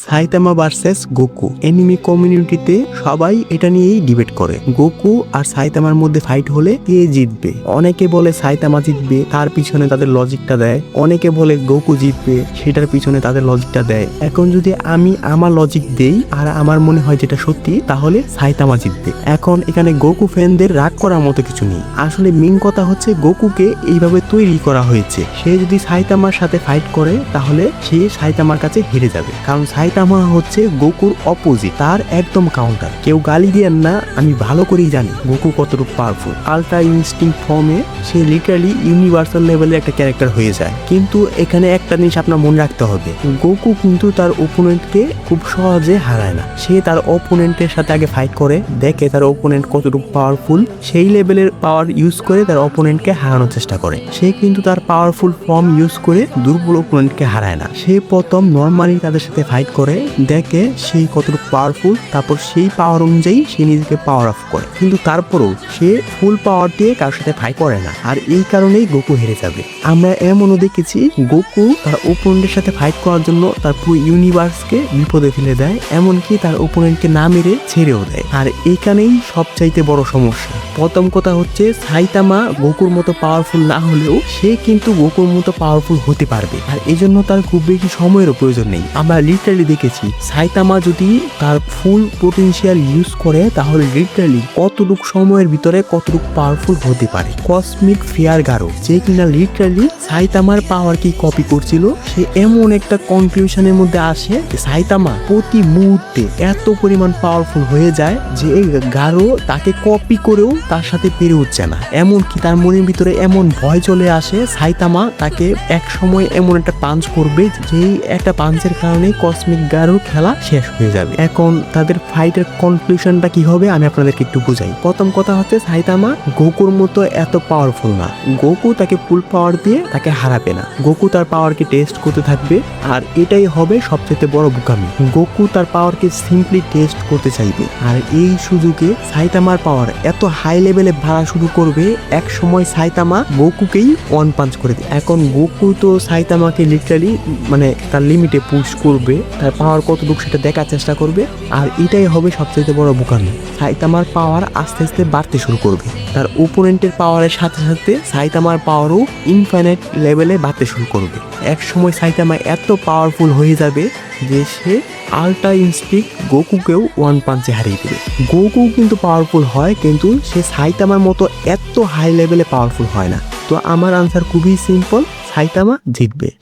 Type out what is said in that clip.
Saitama versus Goku enemy কমিউনিটিতে সবাই এটা নিয়েই ডিবেট করে। গোকু আর সাইতামার মধ্যে ফাইট হলে কে জিতবে। অনেকে বলে সাইতামা জিতবে, তার পিছনে তাদের লজিকটা দেয়। অনেকে বলে গোকু জিতবে, সেটার পিছনে তাদের লজিকটা দেয়। এখন যদি আমি আমার লজিক দেই আর আমার মনে হয় যেটা সত্যি, তাহলে সাইতামা জিতবে। এখন এখানে গোকু ফ্যানদের রাগ করার মতো কিছু নেই। আসলে মেইন কথা হচ্ছে গোকুকে এইভাবে তৈরি করা হয়েছে। সে যদি সাইতামার সাথে ফাইট করে তাহলে সে সাইতামার কাছে হেরে যাবে, কারণ সাইতামা হচ্ছে গোকুর অপোজিট, তার একদম কাউন্টার। কেউ গালি দিয়েন না, আমি ভালো করেই জানি গোকু কতটুকু পাওয়ারফুল। আল্ট্রা ইনস্টিংক্ট ফর্মে সে লিটারালি ইউনিভার্সাল লেভেলের একটা ক্যারেক্টার হয়ে যায়। কিন্তু এখানে একটা জিনিস আপনার মনে রাখতে হবে, গোকু কিন্তু তার ওপোনেন্টকে খুব সহজে হারায় না। সে তার ওপোনেন্টের সাথে আগে ফাইট করে, দেখে তার ওপোনেন্ট কতটুকু পাওয়ারফুল, সেই লেভেলের পাওয়ার ইউজ করে তার ওপোনেন্টকে হারানোর চেষ্টা করে। সে কিন্তু তার পাওয়ারফুল ফর্ম ইউজ করে দুর্বল ওপোনেন্টকে হারায় না। সে প্রথম নর্মালি তাদের সাথে ফাইট করে, দেখে সেই কতটুকু পাওয়ারফুল, তারপর সেই পাওয়ার অনুযায়ী সে নিজেকে পাওয়ার অফ করে। কিন্তু তারপরেও সে ফুল পাওয়ার দিয়ে কারোর সাথে ফাইট করে না, আর এই কারণেই গোকু হেরে যাবে। আমরা এমনও দেখেছি গোকু তার ওপোনেন্টের সাথে ফাইট করার জন্য তার পুরো ইউনিভার্সকে বিপদে ফেলে দেয়, এমনকি তার ওপোনেন্টকে না মেরে ছেড়েও দেয়। আর এইখানেই সবচাইতে বড় সমস্যা। প্রথম কথা হচ্ছে সাইতামা গোকুর মতো পাওয়ারফুল না হলেও সে কিন্তু গোকুর মতো পাওয়ারফুল হতে পারবে, আর এই জন্য তার খুব বেশি সময়েরও প্রয়োজন নেই। আমরা লিটারালি দেখেছি সাইতামা যদি তার ফুল পোটেনশিয়াল ইউজ করে তাহলে লিটারালি কতটুকু সময়ের ভিতরে কতটুকু পাওয়ারফুল হতে পারে। কসমিক ফিয়ার গারো, যে কিনা লিটারালি সাইতামার পাওয়ার কি কপি করছিল, সে এমন একটা কনক্লুশনের মধ্যে আসে যে সাইতামা প্রতি মুহূর্তে এত পরিমাণ পাওয়ারফুল হয়ে যায় যে গারো তাকে কপি করেও তার সাথে পেরে উঠছে না। এমনকি তার মনের ভিতরে এমন ভয় চলে আসে সাইতামা তাকে এক সময় এমন একটা পাঞ্চ করবে যেই একটা পাঞ্চের কারণে কসমিক গারোর খেলা শেষ হয়ে যাবে। এখন তাদের ফাইটের কনক্লুশনটা কি হবে আমি আপনাদেরকে একটু বুঝাই। প্রথম কথা হচ্ছে সাইতামা গোকুর মতো এত পাওয়ারফুল না। গোকু তাকে ফুল পাওয়ার দিয়ে তাকে হারাবে না। গোকু তার পাওয়ারকে টেস্ট করতে থাকবে, আর এটাই হবে সবচেয়ে বড় বোকামি। গোকু তার পাওয়ারকে সিম্পলি টেস্ট করতে চাইবে, আর এই সুযোগে সাইতামার পাওয়ার এত হাই লেভেলে বাড়া শুরু করবে, এক সময় সাইতামা গোকুকেই ওয়ান পাঞ্চ করে দেয়। এখন গোকু তো সাইতামাকে লিটারালি তার লিমিটে পুশ করবে, তার পাওয়ার কতটুকু সেটা দেখার চেষ্টা করবে, আর এটাই হবে সবচেয়ে বড় বোকামি। সাইতামার পাওয়ার আস্তে আস্তে বাড়তে শুরু করবে, তার ওপোনেন্টের পাওয়ারের সাথে সাথে সাইতামার পাওয়ারও ইনফাইনাইট লেভেলে বাড়তে শুরু করবে। এক সময় সাইতামা এত পাওয়ারফুল হয়ে যাবে যে সে আল্ট্রা ইনস্টিংক্ট গোকুকেও ওয়ান পাঞ্চে হারিয়ে দেবে। গোকু কিন্তু পাওয়ারফুল হয়, কিন্তু সে সাইতামার মতো এত হাই লেভেলে পাওয়ারফুল হয় না। তো আমার আনসার খুবই সিম্পল, সাইতামা জিতবে।